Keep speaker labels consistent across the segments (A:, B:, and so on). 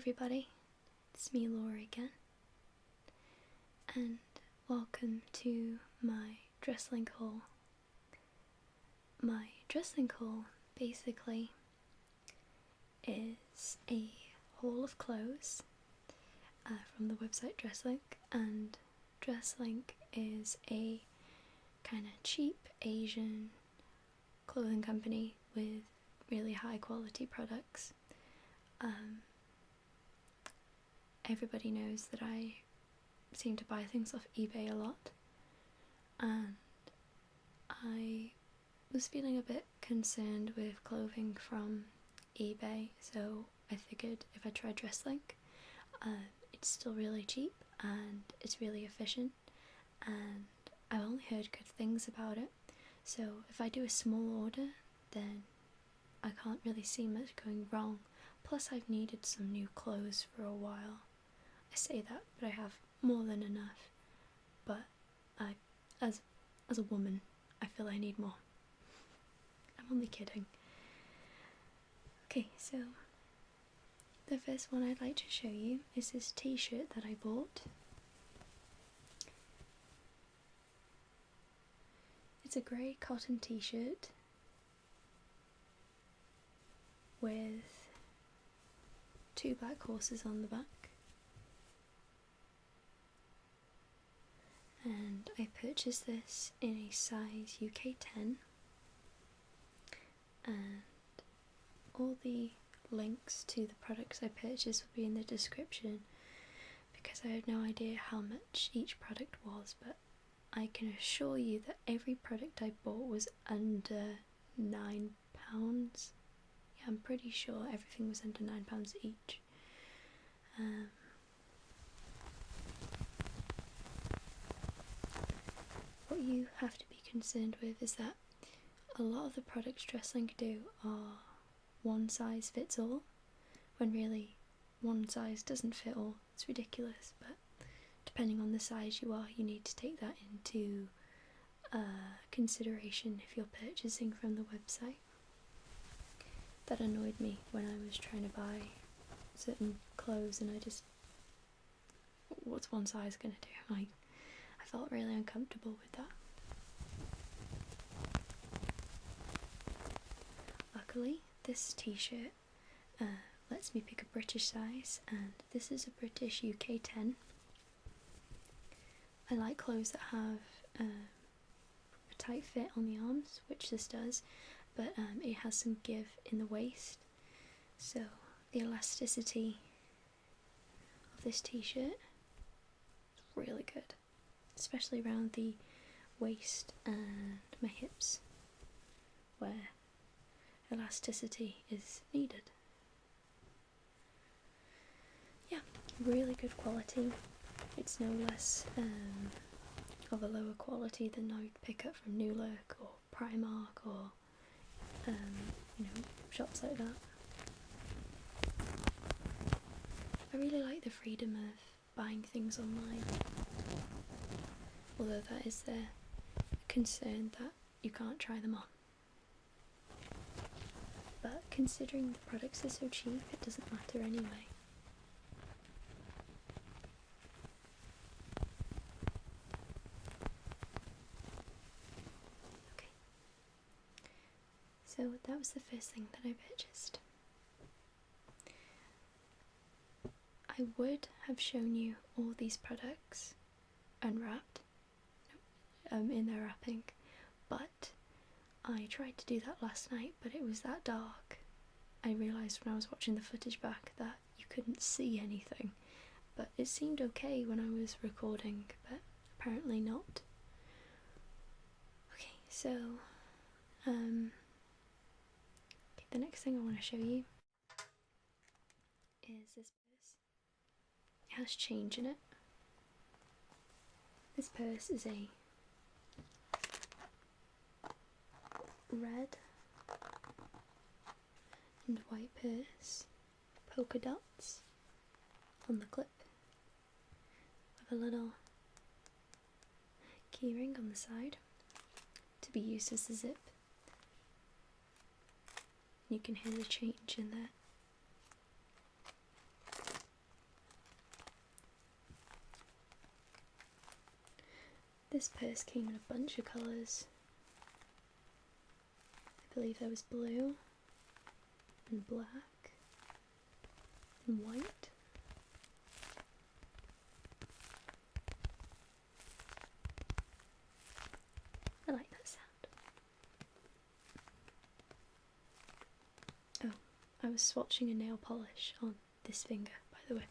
A: everybody, it's me Laura again, and welcome to my Dresslink haul. My Dresslink haul basically is a haul of clothes from the website Dresslink, and Dresslink is a kind of cheap Asian clothing company with really high quality products. Everybody knows that I seem to buy things off eBay a lot, and I was feeling a bit concerned with clothing from eBay, so I figured if I tried Dresslink, it's still really cheap and it's really efficient, and I've only heard good things about it, so if I do a small order then I can't really see much going wrong. Plus I've needed some new clothes for a while. I say that, but I have more than enough, but as a woman, I feel I need more. I'm only kidding. Okay, so the first one I'd like to show you is this t-shirt that I bought. It's a grey cotton t-shirt with two black horses on the back, and I purchased this in a size UK 10, and all the links to the products I purchased will be in the description because I had no idea how much each product was, but I can assure you that every product I bought was under £9. Yeah, I'm pretty sure everything was under £9 each. What you have to be concerned with is that a lot of the products Dresslink do are one size fits all, when really one size doesn't fit all. It's ridiculous, but depending on the size you are, you need to take that into consideration if you're purchasing from the website. That annoyed me when I was trying to buy certain clothes, and what's one size gonna do? I felt really uncomfortable with that. Luckily, this t-shirt lets me pick a British size, and this is a British UK 10. I like clothes that have a tight fit on the arms, which this does, but it has some give in the waist, so the elasticity of this t-shirt is really good, especially around the waist and my hips where elasticity is needed. Yeah, really good quality. It's no less of a lower quality than I would pick up from New Look or Primark or shops like that. I really like the freedom of buying things online, although that is the concern that you can't try them on. But considering the products are so cheap, it doesn't matter anyway. Okay, so that was the first thing that I purchased. I would have shown you all these products unwrapped, in their wrapping, but I tried to do that last night, but it was that dark. I realised when I was watching the footage back that you couldn't see anything, but it seemed okay when I was recording, but apparently not. Okay, so the next thing I want to show you is this purse. It has change in it. This purse is a red and white purse, polka dots on the clip, with a little keyring on the side to be used as a zip. You can hear the change in there. This purse came in a bunch of colours. I believe there was blue and black and white. I like that sound. Oh, I was swatching a nail polish on this finger, by the way.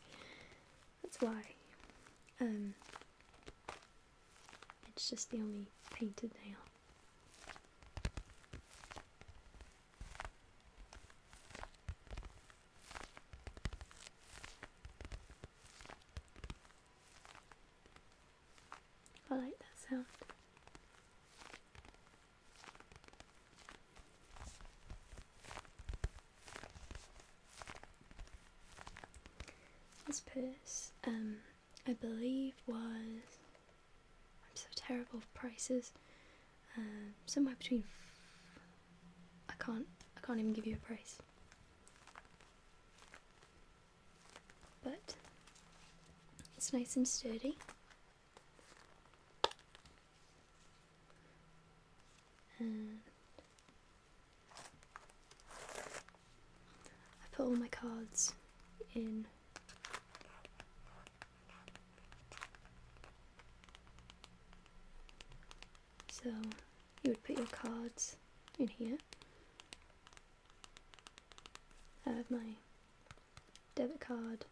A: That's why. It's just the only painted nail. I like that sound. This purse, I believe was, I'm so terrible with prices, somewhere between, I can't even give you a price, but it's nice and sturdy. And I put all my cards in so you would put your cards in here. I have my debit card,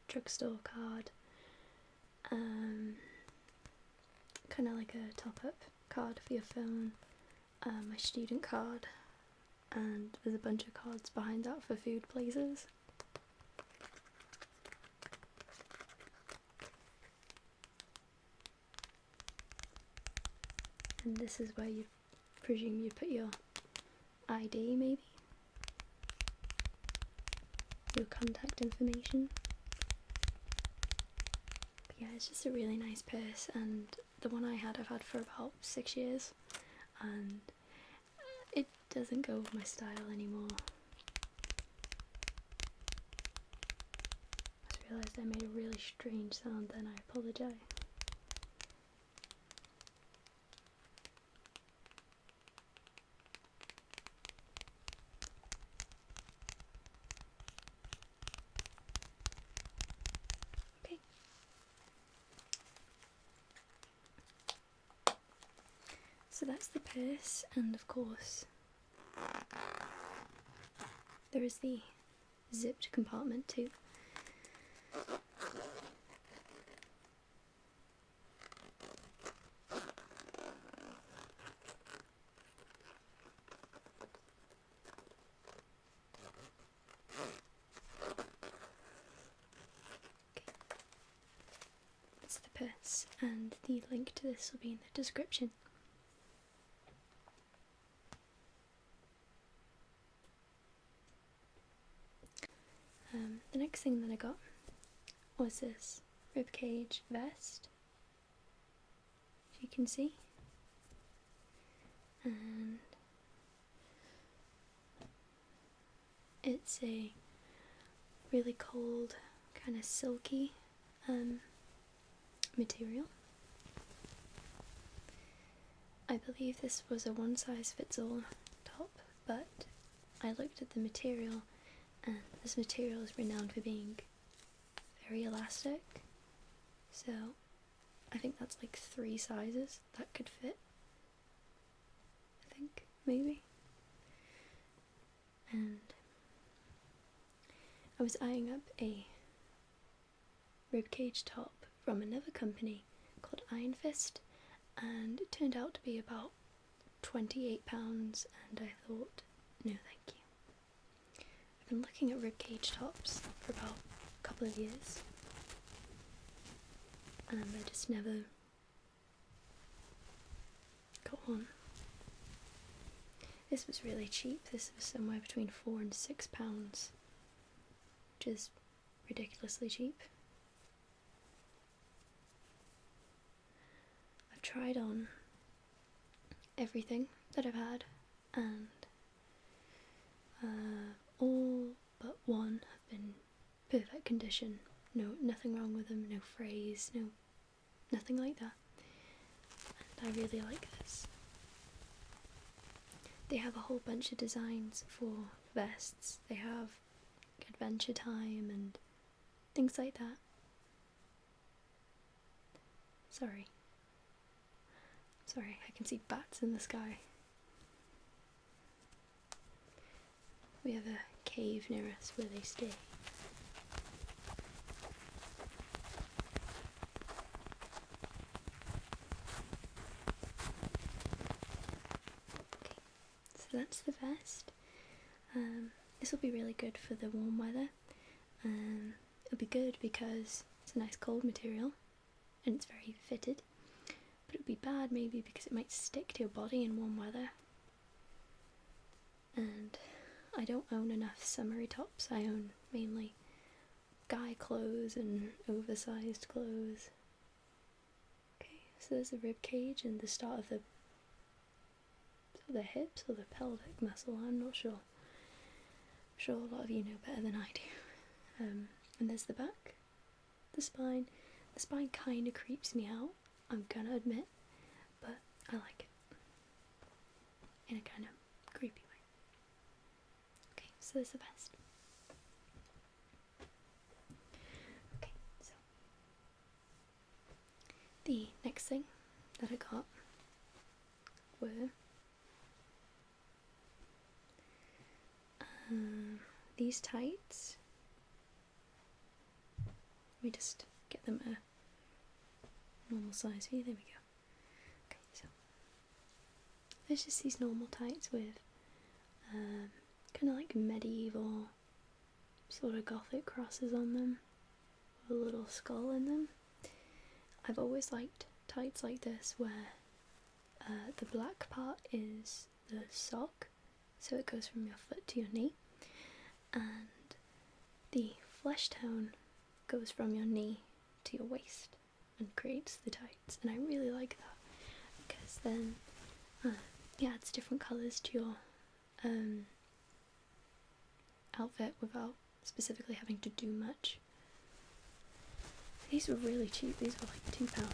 A: drugstore card, kind of like a top-up card for your phone, my student card, and there's a bunch of cards behind that for food places. And this is where you presume you put your ID, maybe? Your contact information. But yeah, it's just a really nice purse, and the one I've had for about 6 years, and it doesn't go with my style anymore. I just realised I made a really strange sound then, I apologise. So that's the purse, and of course there is the zipped compartment too. That's the purse, and the link to this will be in the description. The next thing that I got was this ribcage vest, if you can see, and it's a really cold, kind of silky material. I believe this was a one-size-fits-all top, but I looked at the material, and this material is renowned for being very elastic, so I think that's like 3 sizes that could fit, I think, maybe. And I was eyeing up a ribcage top from another company called Iron Fist, and it turned out to be about £28, and I thought, no thank you. I've been looking at ribcage tops for about a couple of years, and I just never got one. This was really cheap. This was somewhere between £4 and £6, which is ridiculously cheap. I've tried on everything that I've had, and all but one have been perfect condition. Nothing wrong with them, no frays, nothing like that. I really like this. They have a whole bunch of designs for vests. They have Adventure Time and things like that. Sorry, I can see bats in the sky. We have a cave near us where they stay. Okay, so that's the vest. This will be really good for the warm weather. It'll be good because it's a nice cold material and it's very fitted, but it would be bad maybe because it might stick to your body in warm weather. And I don't own enough summery tops. I own mainly guy clothes and oversized clothes. Okay, so there's the rib cage and the start of the hips or the pelvic muscle, I'm not sure. I'm sure a lot of you know better than I do. And there's the back, the spine. The spine kind of creeps me out, I'm gonna admit, but I like it in a kind of creepy way. Okay, so there's the vest. Okay, so the next thing that I got were these tights. Let me just get them a normal size here, there we go. Okay, so there's just these normal tights with kind of like medieval sort of gothic crosses on them with a little skull in them. I've always liked tights like this where the black part is the sock, so it goes from your foot to your knee, and the flesh tone goes from your knee to your waist and creates the tights, and I really like that because then it adds different colours to your outfit without specifically having to do much. These were really cheap, these were like £2,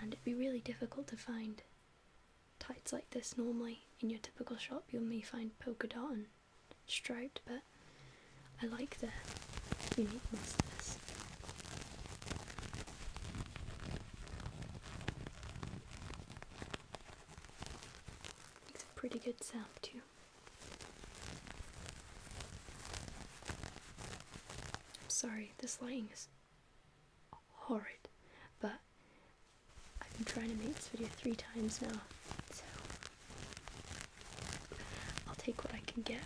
A: and it'd be really difficult to find tights like this normally in your typical shop. You may find polka dot and striped, but I like the uniqueness of this. Makes a pretty good sound too. I'm sorry, this lighting is horrid, but I've been trying to make this video 3 times now, so I'll take what I can get.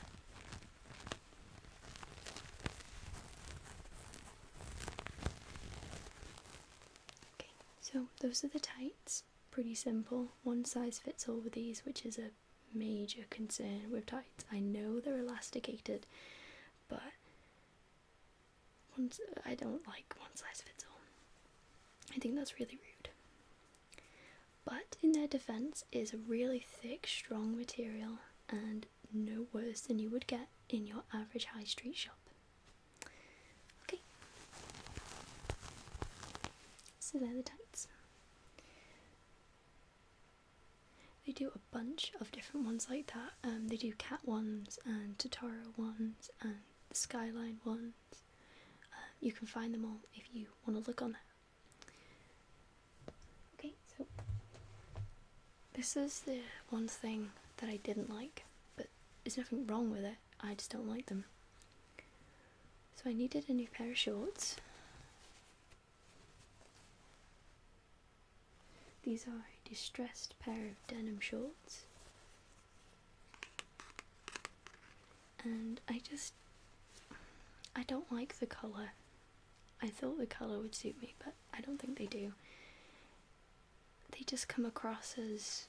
A: So those are the tights, pretty simple, one size fits all with these, which is a major concern with tights. I know they're elasticated, but I don't like one size fits all. I think that's really rude. But in their defense, it's a really thick, strong material and no worse than you would get in your average high street shop. Okay, so they're the tights. They do a bunch of different ones like that. They do cat ones and Totoro ones and the Skyline ones. You can find them all if you want to look on there. Okay, so this is the one thing that I didn't like, but there's nothing wrong with it, I just don't like them. So I needed a new pair of shorts. These are a distressed pair of denim shorts, and I don't like the colour. I thought the colour would suit me, but I don't think they do. They just come across as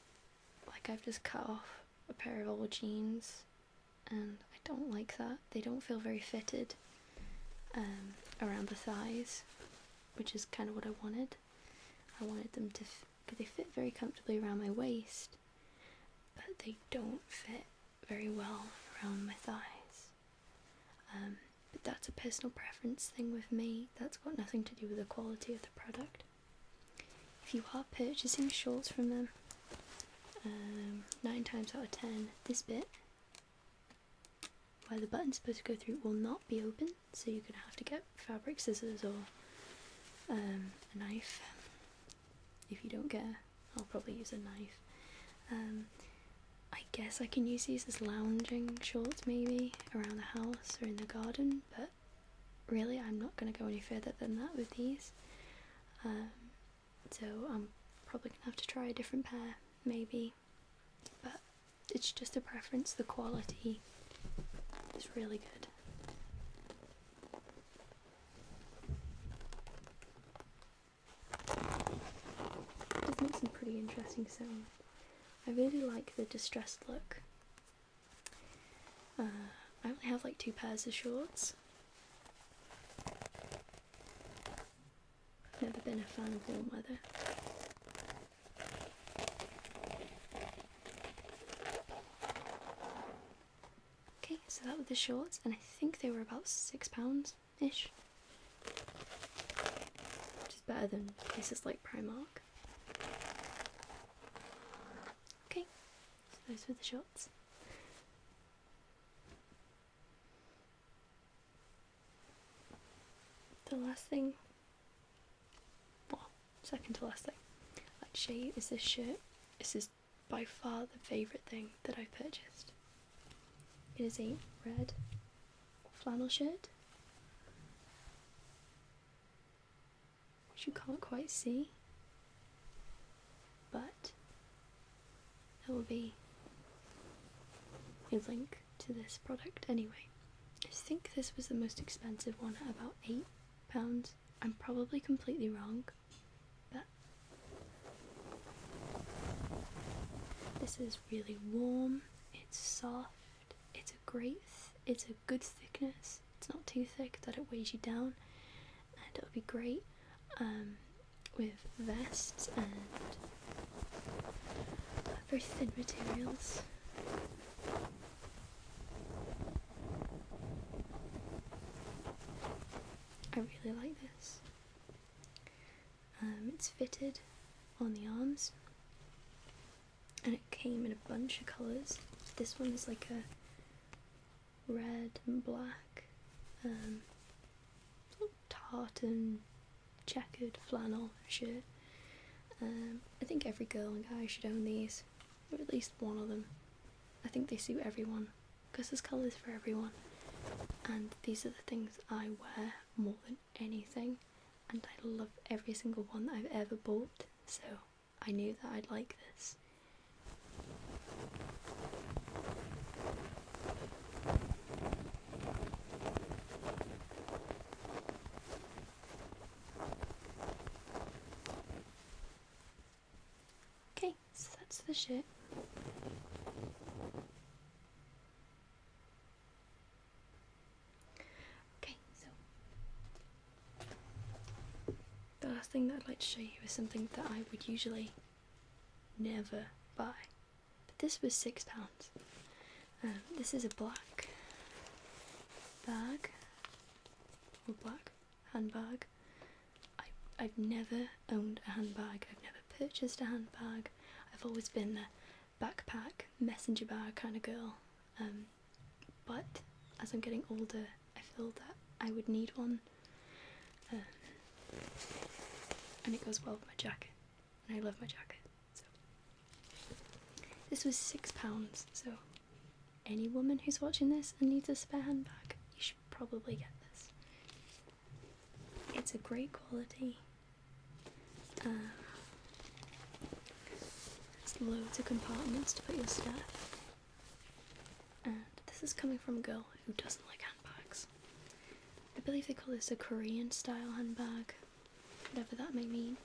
A: like I've just cut off a pair of old jeans, and I don't like that. They don't feel very fitted around the thighs, which is kind of what I wanted. I wanted them to they fit very comfortably around my waist, but they don't fit very well around my thighs. But that's a personal preference thing with me. That's got nothing to do with the quality of the product. if you are purchasing shorts from them, 9 times out of 10, this bit where the button's supposed to go through will not be open, so you're going to have to get fabric scissors or a knife. If you don't get, I'll probably use a knife. I guess I can use these as lounging shorts maybe around the house or in the garden, but really I'm not going to go any further than that with these. So I'm probably going to have to try a different pair maybe, but it's just a preference. The quality is really good. It does make some pretty interesting sounds. I really like the distressed look. I only have like 2 pairs of shorts. I've never been a fan of warm weather. Okay, so that were the shorts, and I think they were about £6-ish. Which is better than places like Primark. Okay, so those were the shorts. The last thing, well, second to last thing I'd like to show you is this shirt. This is by far the favourite thing that I've purchased. It is a red flannel shirt, which you can't quite see, but there will be a link to this product anyway. I think this was the most expensive one at about £8. I'm probably completely wrong, but this is really warm, it's soft, it's it's a good thickness, it's not too thick that it weighs you down, and it'll be great with vests and very thin materials. I really like this. It's fitted on the arms, and it came in a bunch of colours. This one is like a red and black, sort of tartan checkered flannel shirt. I think every girl and guy should own these, or at least one of them. I think they suit everyone, because there's colours for everyone. And these are the things I wear more than anything, and I love every single one that I've ever bought, so I knew that I'd like this. Okay, so that's the shirt. The last thing that I'd like to show you is something that I would usually never buy, but this was £6. This is a black bag, or black handbag. I've never owned a handbag, I've never purchased a handbag. I've always been a backpack, messenger bag kind of girl, but as I'm getting older I feel that I would need one. And it goes well with my jacket, and I love my jacket. So this was £6, so any woman who's watching this and needs a spare handbag, you should probably get this. It's a great quality. There's loads of compartments to put your stuff, and this is coming from a girl who doesn't like handbags. I believe they call this a Korean style handbag, whatever that may mean.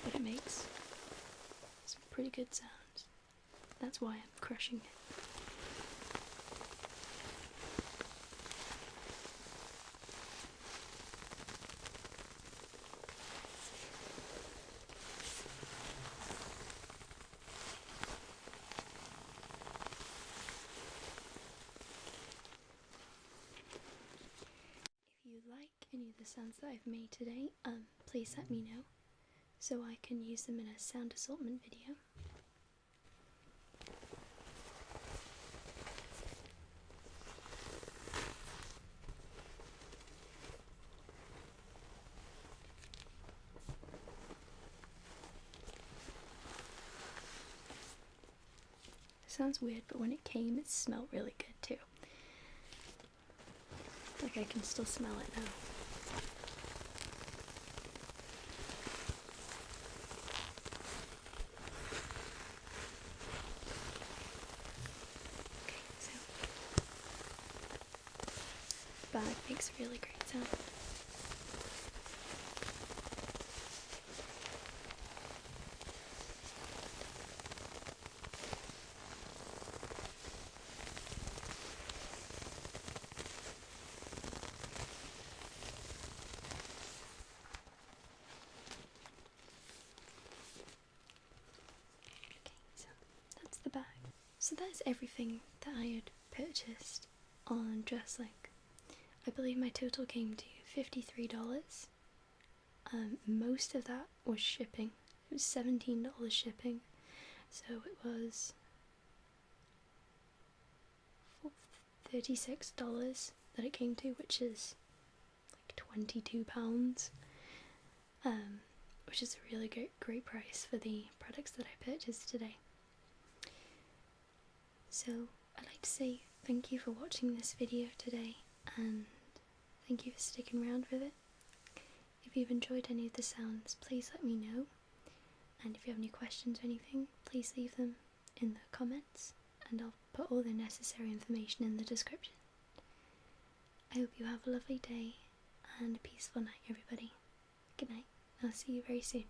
A: But it makes some pretty good sounds. That's why I'm crushing it. If you like any of the sounds that I've made today, please let me know so I can use them in a sound assortment video. Sounds weird, but when it came, it smelled really good too. Like I can still smell it now. Okay, so bag makes a really great sound. The bag. So that's everything that I had purchased on Dresslink. I believe my total came to $53. Most of that was shipping. It was $17 shipping. So it was $36 that it came to, which is like £22. Which is a really great price for the products that I purchased today. So I'd like to say thank you for watching this video today, and thank you for sticking around with it. If you've enjoyed any of the sounds, please let me know, and if you have any questions or anything, please leave them in the comments, and I'll put all the necessary information in the description. I hope you have a lovely day and a peaceful night, everybody. Good night. I'll see you very soon.